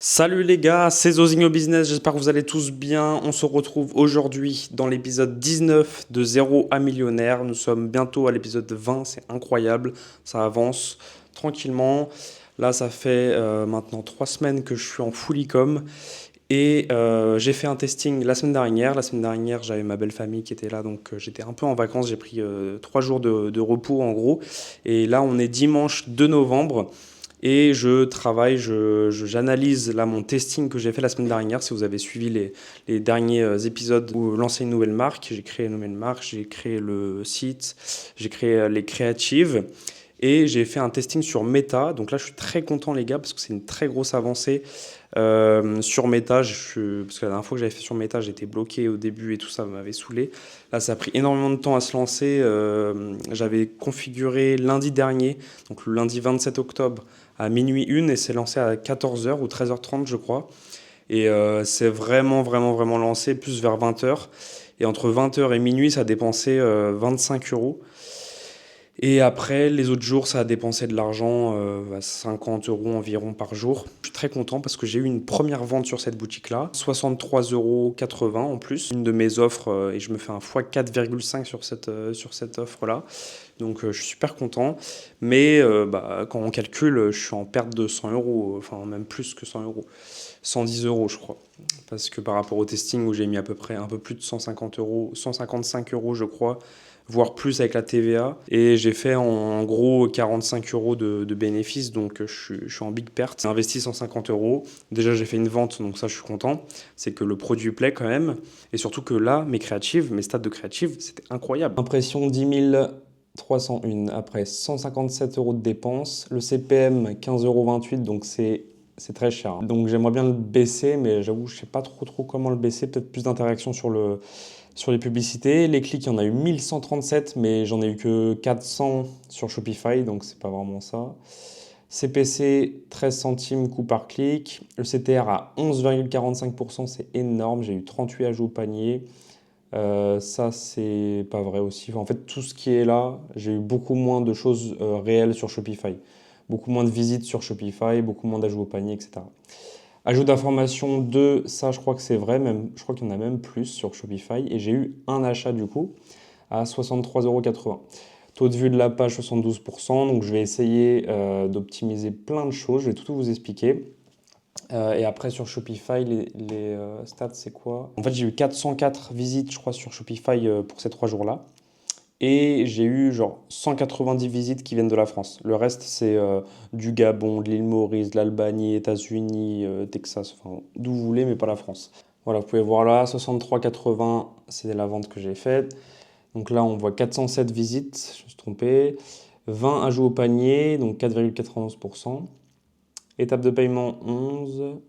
Salut les gars, c'est Zozinho Business, j'espère que vous allez tous bien. On se retrouve aujourd'hui dans l'épisode 19 de Zéro à Millionnaire. Nous sommes bientôt à l'épisode 20, c'est incroyable, ça avance tranquillement. Là, ça fait maintenant 3 semaines que je suis en full e-com et j'ai fait un testing la semaine dernière. La semaine dernière, j'avais ma belle famille qui était là, donc j'étais un peu en vacances. J'ai pris 3 jours de repos en gros. Et là, on est dimanche 2 novembre. Et je travaille, j'analyse là mon testing que j'ai fait la semaine dernière. Si vous avez suivi les derniers épisodes où lancer une nouvelle marque, j'ai créé une nouvelle marque, j'ai créé le site, j'ai créé les créatives et j'ai fait un testing sur Meta. Donc là, je suis très content les gars parce que c'est une très grosse avancée sur Meta. Parce que la dernière fois que j'avais fait sur Meta, j'étais bloqué au début et tout ça m'avait saoulé. Là, ça a pris énormément de temps à se lancer. J'avais configuré lundi dernier, donc le lundi 27 octobre à minuit 1 et c'est lancé à 14h ou 13h30 je crois. Et c'est vraiment lancé plus vers 20h. Et entre 20h et minuit, ça a dépensé 25 euros. Et après, les autres jours, ça a dépensé de l'argent, à 50 euros environ par jour. Je suis très content parce que j'ai eu une première vente sur cette boutique-là, 63,80 € en plus. Une de mes offres, et je me fais un x 4,5 sur cette offre-là. Donc je suis super content. Mais quand on calcule, je suis en perte de 100 euros, enfin même plus que 100 euros. 110 euros, je crois. Parce que par rapport au testing où j'ai mis à peu près un peu plus de 150 euros, 155 euros, je crois, voire plus avec la TVA. Et j'ai fait en gros 45 euros de bénéfices, donc je suis en big perte. J'ai investi 150 euros. Déjà, j'ai fait une vente, donc ça, je suis content. C'est que le produit plaît quand même. Et surtout que là, mes stats de créatives, c'était incroyable. Impression 10 301 après 157 euros de dépenses. Le CPM 15,28 €, donc c'est très cher. Donc j'aimerais bien le baisser, mais j'avoue, je sais pas trop comment le baisser. Peut-être plus d'interaction sur les publicités. Les clics, il y en a eu 1137, mais j'en ai eu que 400 sur Shopify, donc c'est pas vraiment ça. CPC, 13 centimes coût par clic. Le CTR à 11,45%, c'est énorme. J'ai eu 38 ajouts au panier. Ça, c'est pas vrai aussi. Enfin, en fait, tout ce qui est là, j'ai eu beaucoup moins de choses réelles sur Shopify. Beaucoup moins de visites sur Shopify, beaucoup moins d'ajouts au panier, etc. Ajout d'informations 2, ça je crois que c'est vrai, même, je crois qu'il y en a même plus sur Shopify. Et j'ai eu un achat du coup à 63,80 €. Taux de vue de la page 72%, donc je vais essayer d'optimiser plein de choses, je vais tout vous expliquer. Et après sur Shopify, les stats c'est quoi? En fait j'ai eu 404 visites je crois sur Shopify pour ces 3 jours-là. Et j'ai eu genre 190 visites qui viennent de la France. Le reste, c'est du Gabon, de l'île Maurice, de l'Albanie, États-Unis, Texas, enfin d'où vous voulez, mais pas la France. Voilà, vous pouvez voir là, 63,80, c'est la vente que j'ai faite. Donc là, on voit 407 visites, je me suis trompé. 20 ajouts au panier, donc 4,91%. Étape de paiement 11,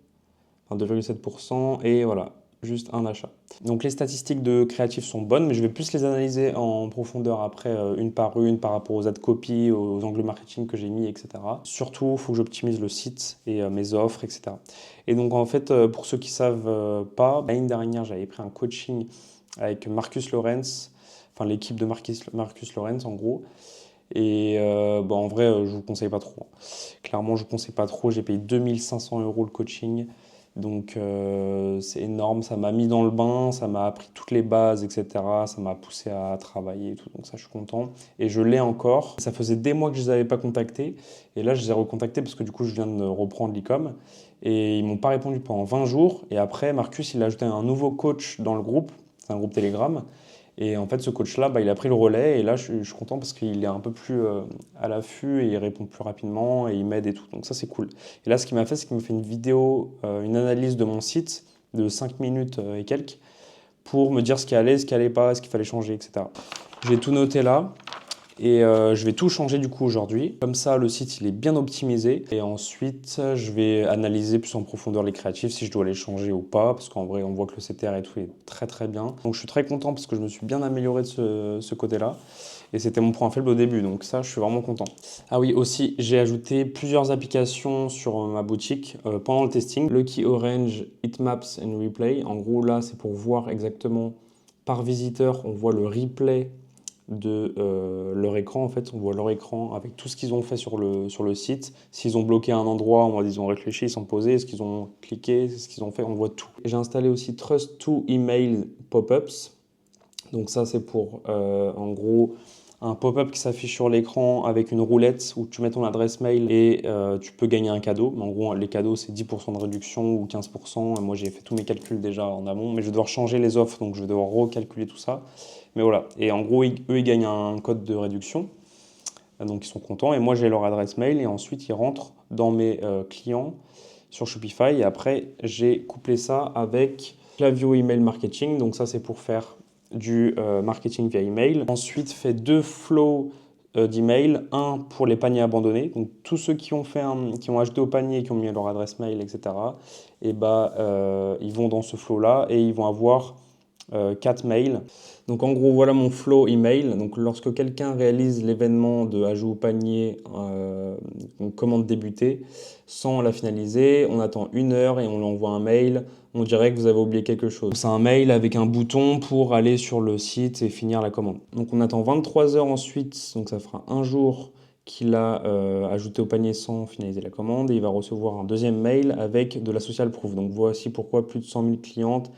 enfin 2,7%. Et voilà, juste un achat. Donc les statistiques de créatifs sont bonnes, mais je vais plus les analyser en profondeur après, une par rapport aux ad copy, aux angles marketing que j'ai mis, etc. Surtout, il faut que j'optimise le site et mes offres, etc. Et donc en fait, pour ceux qui ne savent pas, l'année dernière, j'avais pris un coaching avec Marcus Lawrence, enfin l'équipe de Marcus Lawrence en gros. Et en vrai, je vous conseille pas trop. Clairement, je vous conseille pas trop. J'ai payé 2500 € le coaching. Donc c'est énorme, ça m'a mis dans le bain, ça m'a appris toutes les bases, etc. Ça m'a poussé à travailler et tout, donc ça je suis content. Et je l'ai encore. Ça faisait des mois que je ne les avais pas contactés. Et là je les ai recontactés parce que du coup je viens de reprendre l'e-com. Et ils m'ont pas répondu pendant 20 jours. Et après Marcus il a ajouté un nouveau coach dans le groupe, c'est un groupe Telegram. Et en fait, ce coach-là, il a pris le relais. Et là, je suis content parce qu'il est un peu plus à l'affût et il répond plus rapidement et il m'aide et tout. Donc ça, c'est cool. Et là, ce qu'il m'a fait, c'est qu'il m'a fait une vidéo, une analyse de mon site de 5 minutes et quelques pour me dire ce qui allait, ce qui allait pas, ce qu'il fallait changer, etc. J'ai tout noté là. Et je vais tout changer du coup aujourd'hui. Comme ça, le site il est bien optimisé. Et ensuite, je vais analyser plus en profondeur les créatifs, si je dois les changer ou pas. Parce qu'en vrai, on voit que le CTR et tout est très bien. Donc je suis très content parce que je me suis bien amélioré de ce côté-là. Et c'était mon point faible au début. Donc ça, je suis vraiment content. Ah oui, aussi, j'ai ajouté plusieurs applications sur ma boutique pendant le testing. Lucky Orange, Hitmaps and Replay. En gros, là, c'est pour voir exactement par visiteur, on voit le replay de leur écran. En fait, on voit leur écran avec tout ce qu'ils ont fait sur le site. S'ils ont bloqué un endroit, on voit ils ont réfléchi, ils sont posés, ce qu'ils ont cliqué, ce qu'ils ont fait, on voit tout. J'ai installé aussi Trust to Email Pop-ups. Donc ça, c'est pour, en gros, un pop-up qui s'affiche sur l'écran avec une roulette où tu mets ton adresse mail et tu peux gagner un cadeau. En gros, les cadeaux, c'est 10% de réduction ou 15%. Moi, j'ai fait tous mes calculs déjà en amont, mais je vais devoir changer les offres, donc je vais devoir recalculer tout ça. Mais voilà. Et en gros, eux, ils gagnent un code de réduction. Donc, ils sont contents. Et moi, j'ai leur adresse mail et ensuite, ils rentrent dans mes clients sur Shopify. Et après, j'ai couplé ça avec Klaviyo Email Marketing. Donc, ça, c'est pour faire du marketing via email. Ensuite, fait 2 flows d'email, un pour les paniers abandonnés. Donc tous ceux qui ont ajouté au panier, qui ont mis leur adresse mail, etc. Et ils vont dans ce flow-là et ils vont avoir 4 mails. Donc en gros, voilà mon flow email. Donc lorsque quelqu'un réalise l'événement de ajout au panier, une commande débutée, sans la finaliser, on attend 1 heure et on lui envoie un mail. On dirait que vous avez oublié quelque chose. C'est un mail avec un bouton pour aller sur le site et finir la commande. Donc on attend 23 heures ensuite, donc ça fera un jour qu'il a ajouté au panier sans finaliser la commande et il va recevoir un deuxième mail avec de la social proof. Donc voici pourquoi plus de 100 000 clientes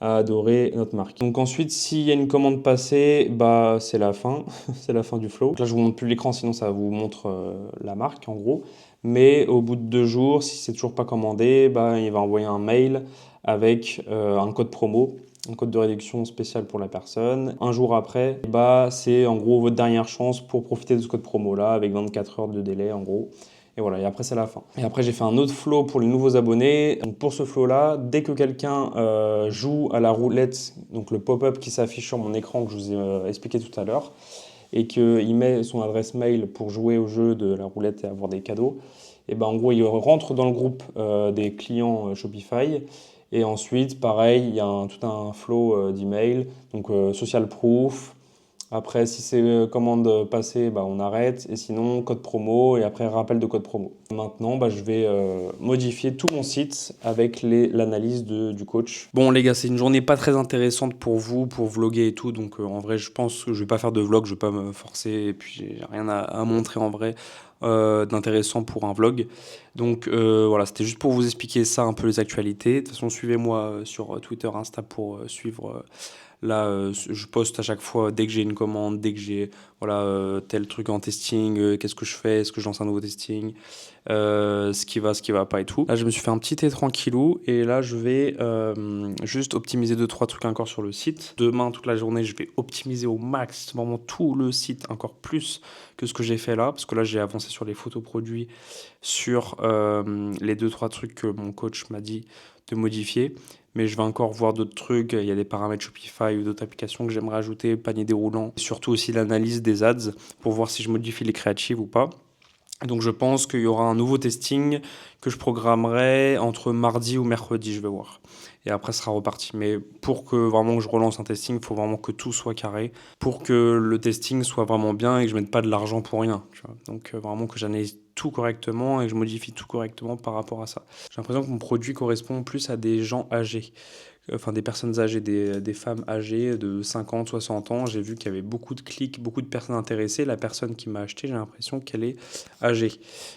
a adoré notre marque. Donc ensuite, s'il y a une commande passée, c'est la fin, c'est la fin du flow. Donc là, je vous montre plus l'écran, sinon ça vous montre la marque en gros. Mais au bout de 2 jours, si c'est toujours pas commandé, il va envoyer un mail avec un code promo, un code de réduction spécial pour la personne. Un jour après, c'est en gros votre dernière chance pour profiter de ce code promo là avec 24 heures de délai en gros. Et voilà, et après c'est la fin. Et après j'ai fait un autre flow pour les nouveaux abonnés. Donc pour ce flow-là, dès que quelqu'un joue à la roulette, donc le pop-up qui s'affiche sur mon écran que je vous ai expliqué tout à l'heure, et qu'il met son adresse mail pour jouer au jeu de la roulette et avoir des cadeaux, et en gros il rentre dans le groupe des clients Shopify. Et ensuite, pareil, il y a tout un flow d'email, donc social proof. Après, si c'est commande passée, on arrête. Et sinon, code promo et après, rappel de code promo. Maintenant, je vais modifier tout mon site avec l'analyse du coach. Bon, les gars, c'est une journée pas très intéressante pour vous, pour vlogger et tout. Donc, en vrai, je pense que je vais pas faire de vlog, je vais pas me forcer. Et puis, j'ai rien à montrer en vrai d'intéressant pour un vlog. Donc, voilà, c'était juste pour vous expliquer ça, un peu les actualités. De toute façon, suivez-moi sur Twitter, Insta pour suivre. Là, je poste à chaque fois dès que j'ai une commande, dès que j'ai tel truc en testing, qu'est-ce que je fais, est-ce que je lance un nouveau testing, ce qui va pas et tout. Là, je me suis fait un petit thé tranquillou et là, je vais juste optimiser 2-3 trucs encore sur le site. Demain, toute la journée, je vais optimiser au max vraiment tout le site, encore plus que ce que j'ai fait là, parce que là, j'ai avancé sur les photos produits, sur les 2-3 trucs que mon coach m'a dit de modifier. Mais je vais encore voir d'autres trucs. Il y a des paramètres Shopify ou d'autres applications que j'aimerais ajouter, panier déroulant. Et surtout aussi l'analyse des ads pour voir si je modifie les créatives ou pas. Donc je pense qu'il y aura un nouveau testing que je programmerai entre mardi ou mercredi, je vais voir. Et après, ce sera reparti. Mais pour que vraiment je relance un testing, il faut vraiment que tout soit carré. Pour que le testing soit vraiment bien et que je ne mette pas de l'argent pour rien. Tu vois. Donc vraiment que j'analyse tout correctement et que je modifie tout correctement par rapport à ça. J'ai l'impression que mon produit correspond plus à des gens âgés. Enfin des personnes âgées, des femmes âgées de 50, 60 ans. J'ai vu qu'il y avait beaucoup de clics, beaucoup de personnes intéressées. La personne qui m'a acheté, j'ai l'impression qu'elle est âgée.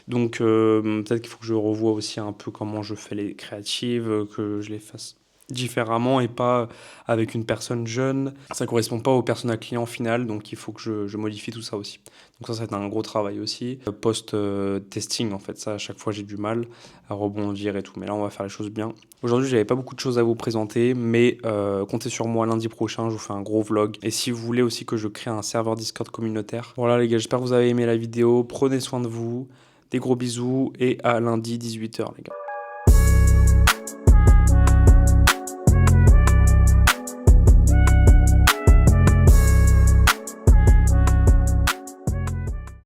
Donc peut-être qu'il faut que je revoie aussi un peu comment je fais les créatives, que je les fasse différemment et pas avec une personne jeune. Ça correspond pas aux personnes à client final, donc il faut que je modifie tout ça aussi. Donc ça va être un gros travail aussi. Post-testing, en fait, ça, à chaque fois, j'ai du mal à rebondir et tout. Mais là, on va faire les choses bien. Aujourd'hui, j'avais pas beaucoup de choses à vous présenter, mais comptez sur moi lundi prochain, je vous fais un gros vlog. Et si vous voulez aussi que je crée un serveur Discord communautaire. Voilà les gars, j'espère que vous avez aimé la vidéo. Prenez soin de vous. Des gros bisous et à lundi 18h les gars.